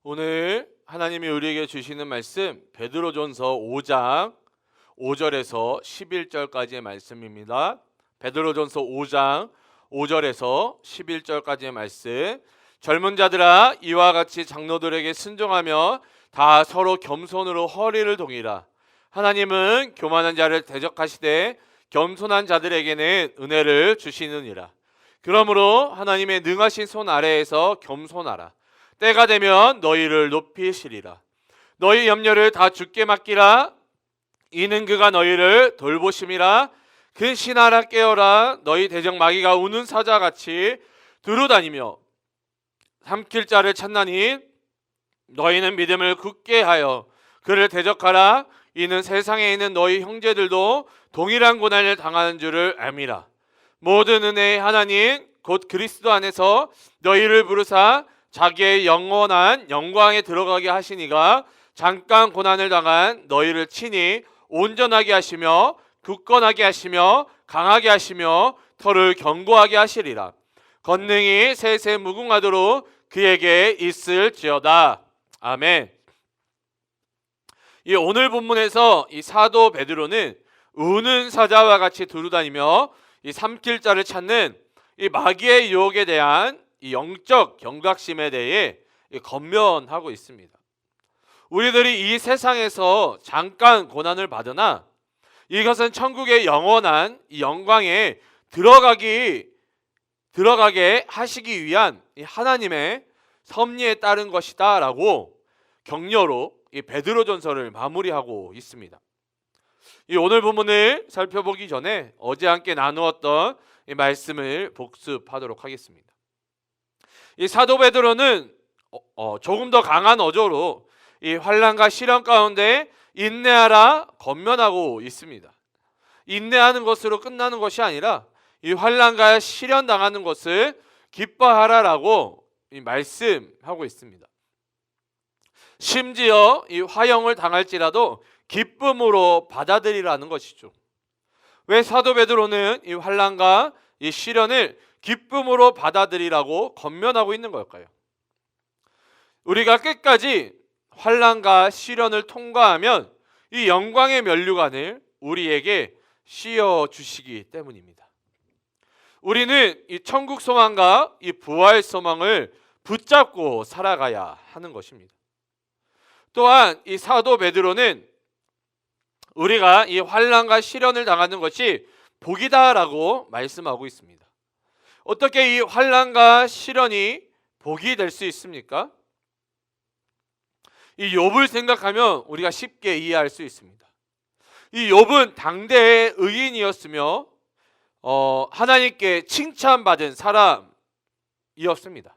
오늘 하나님이 우리에게 주시는 말씀 베드로전서 5장 5절에서 11절까지의 말씀입니다. 베드로전서 5장 5절에서 11절까지의 말씀. 젊은 자들아 이와 같이 장로들에게 순종하며 다 서로 겸손으로 허리를 동이라. 하나님은 교만한 자를 대적하시되 겸손한 자들에게는 은혜를 주시느니라. 그러므로 하나님의 능하신 손 아래에서 겸손하라. 때가 되면 너희를 높이시리라. 너희 염려를 다 주께 맡기라. 이는 그가 너희를 돌보심이라. 근신하라 깨어라. 너희 대적 마귀가 우는 사자같이 두루다니며 삼킬 자를 찾나니 너희는 믿음을 굳게 하여 그를 대적하라. 이는 세상에 있는 너희 형제들도 동일한 고난을 당하는 줄을 알미라. 모든 은혜의 하나님 곧 그리스도 안에서 너희를 부르사 자기의 영원한 영광에 들어가게 하시니가 잠깐 고난을 당한 너희를 친히 온전하게 하시며 굳건하게 하시며 강하게 하시며 털을 견고하게 하시리라. 권능이 세세 무궁하도록 그에게 있을지어다. 아멘. 이 오늘 본문에서 이 사도 베드로는 우는 사자와 같이 두루다니며 이 삼킬 자를 찾는 이 마귀의 유혹에 대한 이 영적 경각심에 대해 권면하고 있습니다. 우리들이 이 세상에서 잠깐 고난을 받으나 이것은 천국의 영원한 이 영광에 들어가게 하시기 위한 이 하나님의 섭리에 따른 것이다 라고 격려로 이 베드로전서를 마무리하고 있습니다. 이 오늘 본문을 살펴보기 전에 어제 함께 나누었던 이 말씀을 복습하도록 하겠습니다. 이 사도 베드로는 조금 더 강한 어조로 이 환난과 시련 가운데 인내하라 권면하고 있습니다. 인내하는 것으로 끝나는 것이 아니라 이 환난과 시련 당하는 것을 기뻐하라라고 말씀하고 있습니다. 심지어 이 화형을 당할지라도 기쁨으로 받아들이라는 것이죠. 왜 사도 베드로는 이 환난과 이 시련을 기쁨으로 받아들이라고 권면하고 있는 걸까요? 우리가 끝까지 환난과 시련을 통과하면 이 영광의 면류관을 우리에게 씌워 주시기 때문입니다. 우리는 이 천국 소망과 이 부활 소망을 붙잡고 살아가야 하는 것입니다. 또한 이 사도 베드로는 우리가 이 환난과 시련을 당하는 것이 복이다라고 말씀하고 있습니다. 어떻게 이 환난과 시련이 복이 될 수 있습니까? 이 욥을 생각하면 우리가 쉽게 이해할 수 있습니다. 이 욥은 당대의 의인이었으며 하나님께 칭찬받은 사람이었습니다.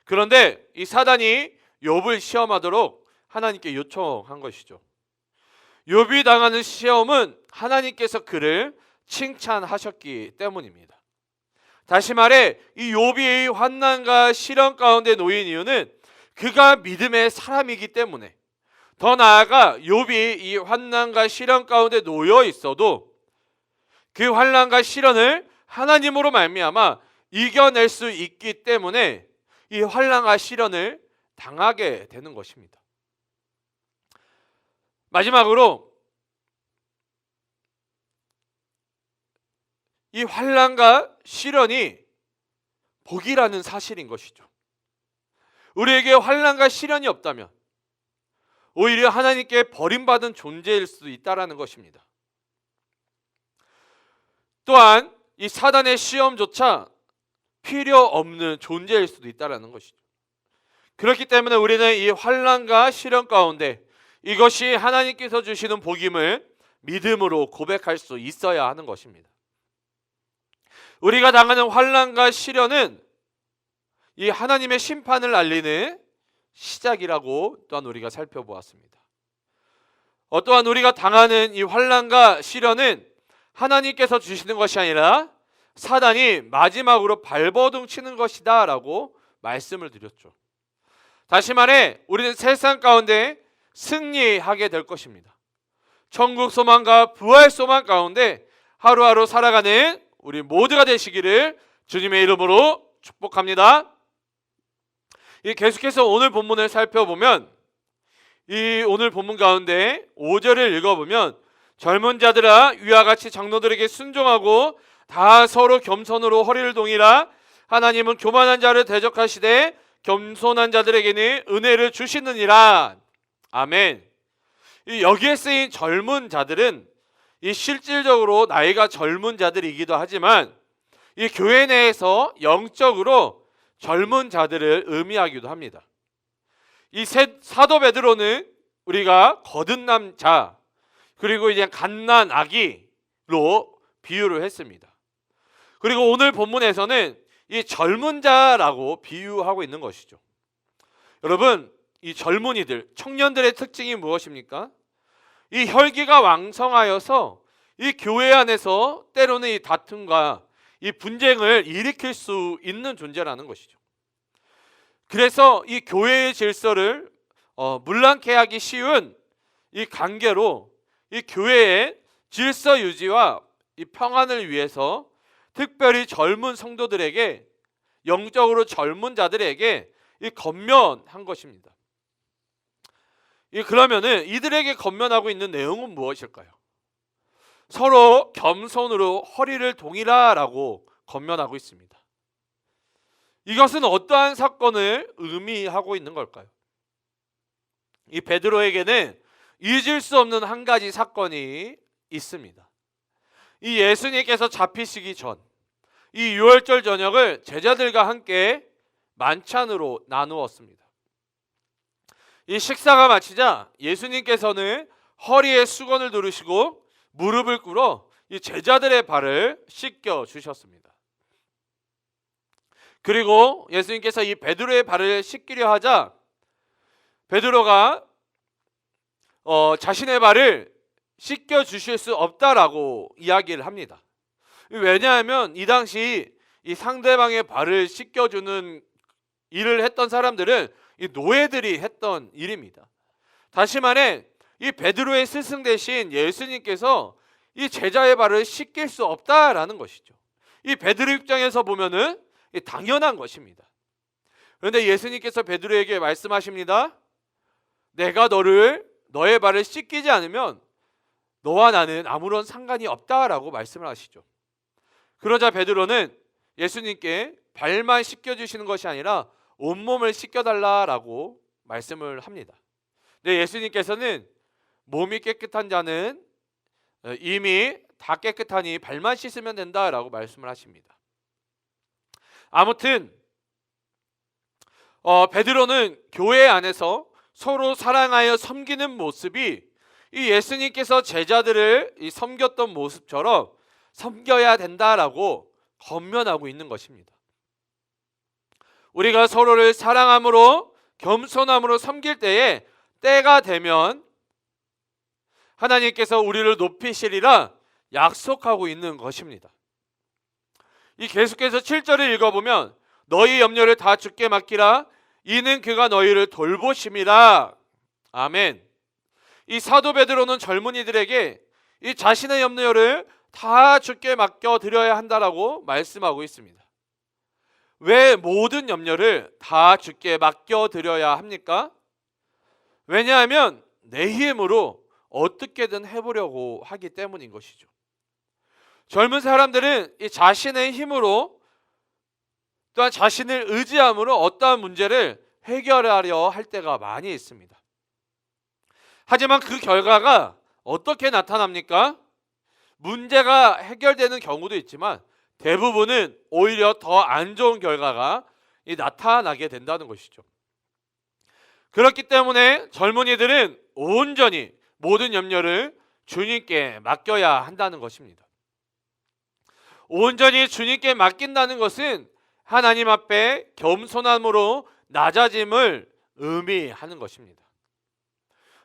그런데 이 사단이 욥을 시험하도록 하나님께 요청한 것이죠. 욥이 당하는 시험은 하나님께서 그를 칭찬하셨기 때문입니다. 다시 말해 이 욥이 환난과 시련 가운데 놓인 이유는 그가 믿음의 사람이기 때문에, 더 나아가 욥이 이 환난과 시련 가운데 놓여 있어도 그 환난과 시련을 하나님으로 말미암아 이겨낼 수 있기 때문에 이 환난과 시련을 당하게 되는 것입니다. 마지막으로 이 환난과 시련이 복이라는 사실인 것이죠. 우리에게 환난과 시련이 없다면 오히려 하나님께 버림받은 존재일 수도 있다라는 것입니다. 또한 이 사단의 시험조차 필요 없는 존재일 수도 있다라는 것이죠. 그렇기 때문에 우리는 이 환난과 시련 가운데 이것이 하나님께서 주시는 복임을 믿음으로 고백할 수 있어야 하는 것입니다. 우리가 당하는 환난과 시련은 이 하나님의 심판을 알리는 시작이라고 또한 우리가 살펴보았습니다. 또한 우리가 당하는 이 환난과 시련은 하나님께서 주시는 것이 아니라 사단이 마지막으로 발버둥 치는 것이다 라고 말씀을 드렸죠. 다시 말해 우리는 세상 가운데 승리하게 될 것입니다. 천국 소망과 부활 소망 가운데 하루하루 살아가는 우리 모두가 되시기를 주님의 이름으로 축복합니다. 계속해서 오늘 본문을 살펴보면 이 오늘 본문 가운데 5절을 읽어보면 젊은 자들아 위와 같이 장로들에게 순종하고 다 서로 겸손으로 허리를 동이라. 하나님은 교만한 자를 대적하시되 겸손한 자들에게는 은혜를 주시느니라. 아멘. 여기에 쓰인 젊은 자들은 이 실질적으로 나이가 젊은 자들이기도 하지만 이 교회 내에서 영적으로 젊은 자들을 의미하기도 합니다. 이 사도 베드로는 우리가 거듭난 자 그리고 이제 갓난 아기로 비유를 했습니다. 그리고 오늘 본문에서는 이 젊은 자라고 비유하고 있는 것이죠. 여러분, 이 젊은이들, 청년들의 특징이 무엇입니까? 이 혈기가 왕성하여서 이 교회 안에서 때로는 이 다툼과 이 분쟁을 일으킬 수 있는 존재라는 것이죠. 그래서 이 교회의 질서를 문란케 하기 쉬운 이 관계로 이 교회의 질서 유지와 이 평안을 위해서 특별히 젊은 성도들에게, 영적으로 젊은 자들에게 이 권면한 것입니다. 그러면은 이들에게 권면하고 있는 내용은 무엇일까요? 서로 겸손으로 허리를 동이라라고 권면하고 있습니다. 이것은 어떠한 사건을 의미하고 있는 걸까요? 이 베드로에게는 잊을 수 없는 한 가지 사건이 있습니다. 이 예수님께서 잡히시기 전 이 유월절 저녁을 제자들과 함께 만찬으로 나누었습니다. 이 식사가 마치자 예수님께서는 허리에 수건을 두르시고 무릎을 꿇어 이 제자들의 발을 씻겨 주셨습니다. 그리고 예수님께서 이 베드로의 발을 씻기려 하자 베드로가 자신의 발을 씻겨 주실 수 없다라고 이야기를 합니다. 왜냐하면 이 당시 이 상대방의 발을 씻겨주는 일을 했던 사람들은 이 노예들이 했던 일입니다. 다시 말해 이 베드로의 스승 대신 예수님께서 이 제자의 발을 씻길 수 없다라는 것이죠. 이 베드로 입장에서 보면은 당연한 것입니다. 그런데 예수님께서 베드로에게 말씀하십니다. 내가 너의 발을 씻기지 않으면 너와 나는 아무런 상관이 없다라고 말씀을 하시죠. 그러자 베드로는 예수님께 발만 씻겨주시는 것이 아니라 온몸을 씻겨달라라고 말씀을 합니다. 근데 예수님께서는 몸이 깨끗한 자는 이미 다 깨끗하니 발만 씻으면 된다라고 말씀을 하십니다. 아무튼 베드로는 교회 안에서 서로 사랑하여 섬기는 모습이 이 예수님께서 제자들을 섬겼던 모습처럼 섬겨야 된다라고 권면하고 있는 것입니다. 우리가 서로를 사랑함으로 겸손함으로 섬길 때에 때가 되면 하나님께서 우리를 높이시리라 약속하고 있는 것입니다. 이 계속해서 7절을 읽어보면 너희 염려를 다 주께 맡기라 이는 그가 너희를 돌보심이라. 아멘. 이 사도 베드로는 젊은이들에게 이 자신의 염려를 다 주께 맡겨 드려야 한다라고 말씀하고 있습니다. 왜 모든 염려를 다 주께 맡겨 드려야 합니까? 왜냐하면 내 힘으로 어떻게든 해보려고 하기 때문인 것이죠. 젊은 사람들은 이 자신의 힘으로 또한 자신을 의지함으로 어떠한 문제를 해결하려 할 때가 많이 있습니다. 하지만 그 결과가 어떻게 나타납니까? 문제가 해결되는 경우도 있지만 대부분은 오히려 더 안 좋은 결과가 나타나게 된다는 것이죠. 그렇기 때문에 젊은이들은 온전히 모든 염려를 주님께 맡겨야 한다는 것입니다. 온전히 주님께 맡긴다는 것은 하나님 앞에 겸손함으로 낮아짐을 의미하는 것입니다.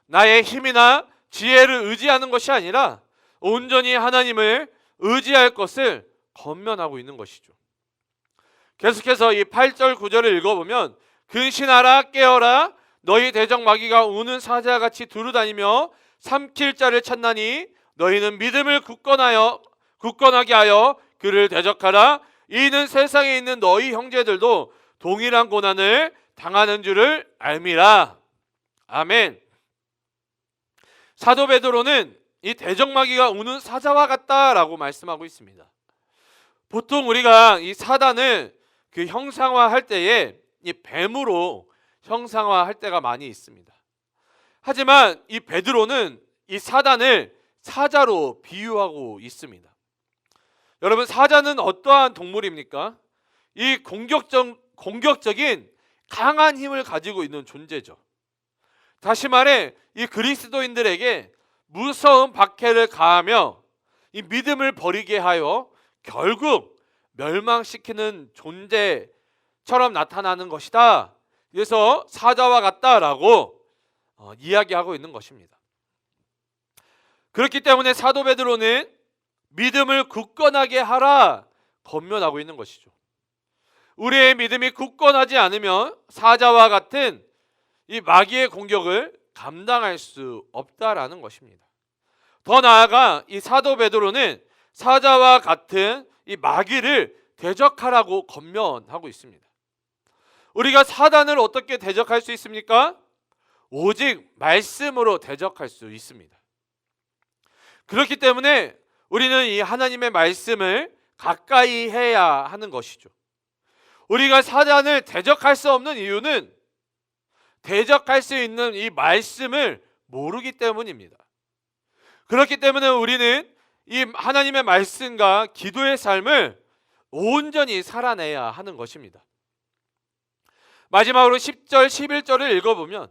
나의 힘이나 지혜를 의지하는 것이 아니라 온전히 하나님을 의지할 것을 권면하고 있는 것이죠. 계속해서 이 8절 9절을 읽어보면 근신하라 깨어라 너희 대적 마귀가 우는 사자같이 두루다니며 삼킬 자를 찾나니 너희는 믿음을 굳건하게 하여 그를 대적하라. 이는 세상에 있는 너희 형제들도 동일한 고난을 당하는 줄을 알미라. 아멘. 사도 베드로는 이 대적마귀가 우는 사자와 같다라고 말씀하고 있습니다. 보통 우리가 이 사단을 그 형상화할 때에 이 뱀으로 형상화할 때가 많이 있습니다. 하지만 이 베드로는 이 사단을 사자로 비유하고 있습니다. 여러분, 사자는 어떠한 동물입니까? 이 공격적인 강한 힘을 가지고 있는 존재죠. 다시 말해 이 그리스도인들에게 무서운 박해를 가하며 이 믿음을 버리게 하여 결국 멸망시키는 존재처럼 나타나는 것이다. 그래서 사자와 같다라고 이야기하고 있는 것입니다. 그렇기 때문에 사도 베드로는 믿음을 굳건하게 하라 권면하고 있는 것이죠. 우리의 믿음이 굳건하지 않으면 사자와 같은 이 마귀의 공격을 감당할 수 없다라는 것입니다. 더 나아가 이 사도 베드로는 사자와 같은 이 마귀를 대적하라고 권면하고 있습니다. 우리가 사단을 어떻게 대적할 수 있습니까? 오직 말씀으로 대적할 수 있습니다. 그렇기 때문에 우리는 이 하나님의 말씀을 가까이 해야 하는 것이죠. 우리가 사단을 대적할 수 없는 이유는 대적할 수 있는 이 말씀을 모르기 때문입니다. 그렇기 때문에 우리는 이 하나님의 말씀과 기도의 삶을 온전히 살아내야 하는 것입니다. 마지막으로 10절 11절을 읽어보면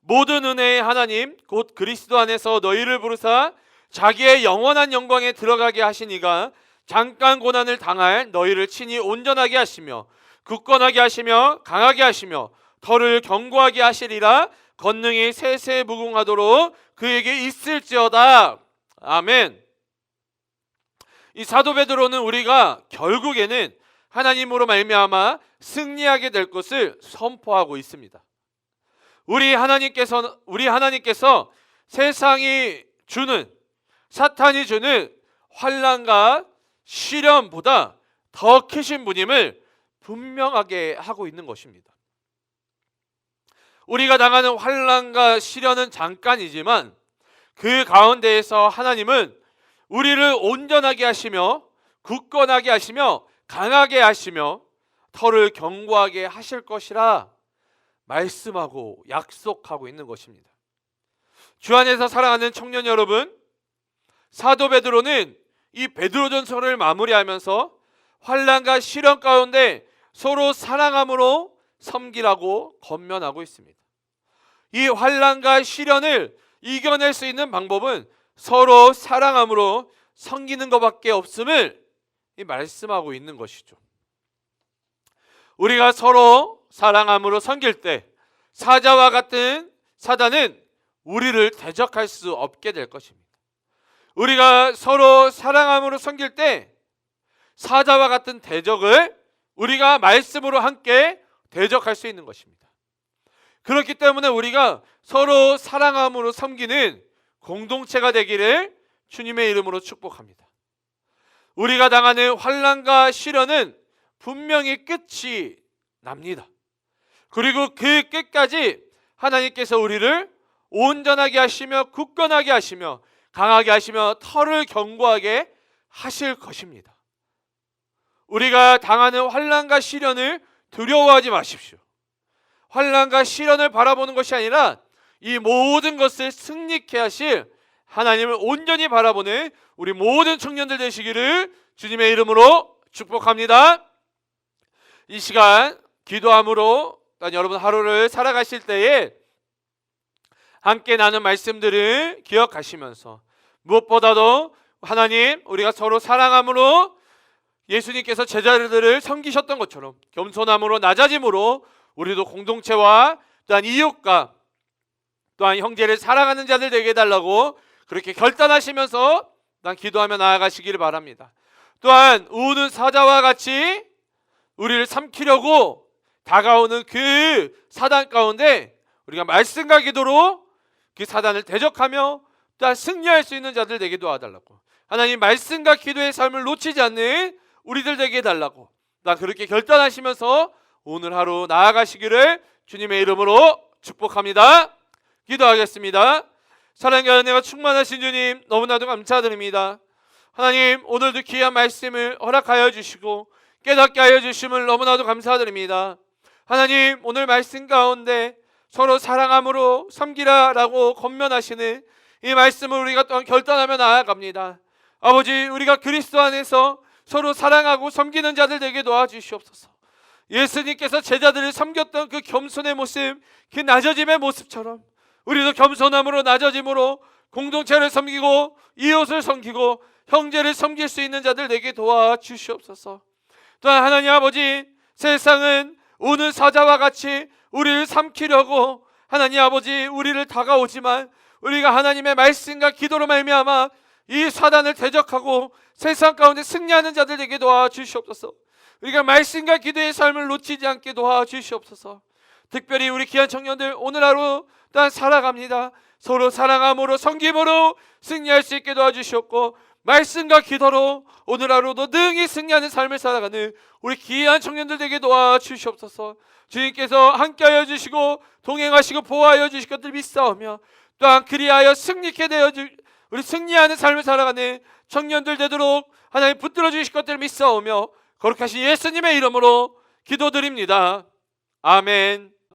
모든 은혜의 하나님 곧 그리스도 안에서 너희를 부르사 자기의 영원한 영광에 들어가게 하시니가 잠깐 고난을 당할 너희를 친히 온전하게 하시며 굳건하게 하시며 강하게 하시며 털을 견고하게 하시리라. 권능이 세세 무궁하도록 그에게 있을지어다. 아멘. 이 사도 베드로는 우리가 결국에는 하나님으로 말미암아 승리하게 될 것을 선포하고 있습니다. 우리 하나님께서 세상이 주는 사탄이 주는 환난과 시련보다 더 크신 분임을 분명하게 하고 있는 것입니다. 우리가 당하는 환난과 시련은 잠깐이지만 그 가운데에서 하나님은 우리를 온전하게 하시며 굳건하게 하시며 강하게 하시며 털을 견고하게 하실 것이라 말씀하고 약속하고 있는 것입니다. 주 안에서 사랑하는 청년 여러분, 사도 베드로는 이 베드로전서를 마무리하면서 환난과 시련 가운데 서로 사랑함으로 섬기라고 권면하고 있습니다. 이 환난과 시련을 이겨낼 수 있는 방법은 서로 사랑함으로 섬기는 것밖에 없음을 말씀하고 있는 것이죠. 우리가 서로 사랑함으로 섬길 때 사자와 같은 사단은 우리를 대적할 수 없게 될 것입니다. 우리가 서로 사랑함으로 섬길 때 사자와 같은 대적을 우리가 말씀으로 함께 대적할 수 있는 것입니다. 그렇기 때문에 우리가 서로 사랑함으로 섬기는 공동체가 되기를 주님의 이름으로 축복합니다. 우리가 당하는 환난과 시련은 분명히 끝이 납니다. 그리고 그 끝까지 하나님께서 우리를 온전하게 하시며 굳건하게 하시며 강하게 하시며 털을 견고하게 하실 것입니다. 우리가 당하는 환난과 시련을 두려워하지 마십시오. 환난과 시련을 바라보는 것이 아니라 이 모든 것을 승리케 하실 하나님을 온전히 바라보는 우리 모든 청년들 되시기를 주님의 이름으로 축복합니다. 이 시간 기도함으로 여러분 하루를 살아가실 때에 함께 나눈 말씀들을 기억하시면서 무엇보다도 하나님, 우리가 서로 사랑함으로 예수님께서 제자들을 섬기셨던 것처럼 겸손함으로 낮아짐으로 우리도 공동체와 또한 이웃과 또한 형제를 사랑하는 자들 되게 해달라고 그렇게 결단하시면서 난 기도하며 나아가시기를 바랍니다. 또한 우는 사자와 같이 우리를 삼키려고 다가오는 그 사단 가운데 우리가 말씀과 기도로 그 사단을 대적하며 또한 승리할 수 있는 자들 되게 도와달라고, 하나님 말씀과 기도의 삶을 놓치지 않는 우리들 되게 해달라고 난 그렇게 결단하시면서 오늘 하루 나아가시기를 주님의 이름으로 축복합니다. 기도하겠습니다. 사랑과 은혜가 충만하신 주님, 너무나도 감사드립니다. 하나님, 오늘도 귀한 말씀을 허락하여 주시고 깨닫게 하여 주심을 너무나도 감사드립니다. 하나님, 오늘 말씀 가운데 서로 사랑함으로 섬기라라고 권면하시는 이 말씀을 우리가 또한 결단하며 나아갑니다. 아버지, 우리가 그리스도 안에서 서로 사랑하고 섬기는 자들 되게 도와주시옵소서. 예수님께서 제자들을 섬겼던 그 겸손의 모습, 그 낮아짐의 모습처럼 우리도 겸손함으로 낮아짐으로 공동체를 섬기고 이웃을 섬기고 형제를 섬길 수 있는 자들 되게 도와주시옵소서. 또한 하나님 아버지, 세상은 오는 사자와 같이 우리를 삼키려고 하나님 아버지 우리를 다가오지만 우리가 하나님의 말씀과 기도로 말미암아 이 사단을 대적하고 세상 가운데 승리하는 자들 되게 도와주시옵소서. 우리가 말씀과 기도의 삶을 놓치지 않게 도와주시옵소서. 특별히 우리 귀한 청년들 오늘 하루 또한 살아갑니다. 서로 사랑함으로 섬김으로 승리할 수 있게 도와주시옵고 말씀과 기도로 오늘 하루도 능히 승리하는 삶을 살아가는 우리 귀한 청년들 되게 도와주시옵소서. 주님께서 함께하여 주시고 동행하시고 보호하여 주실 것들 믿사오며 또한 그리하여 승리케 되어 우리 승리하는 삶을 살아가는 청년들 되도록 하나님 붙들어 주실 것들을 믿사오며 거룩하신 예수님의 이름으로 기도드립니다. 아멘.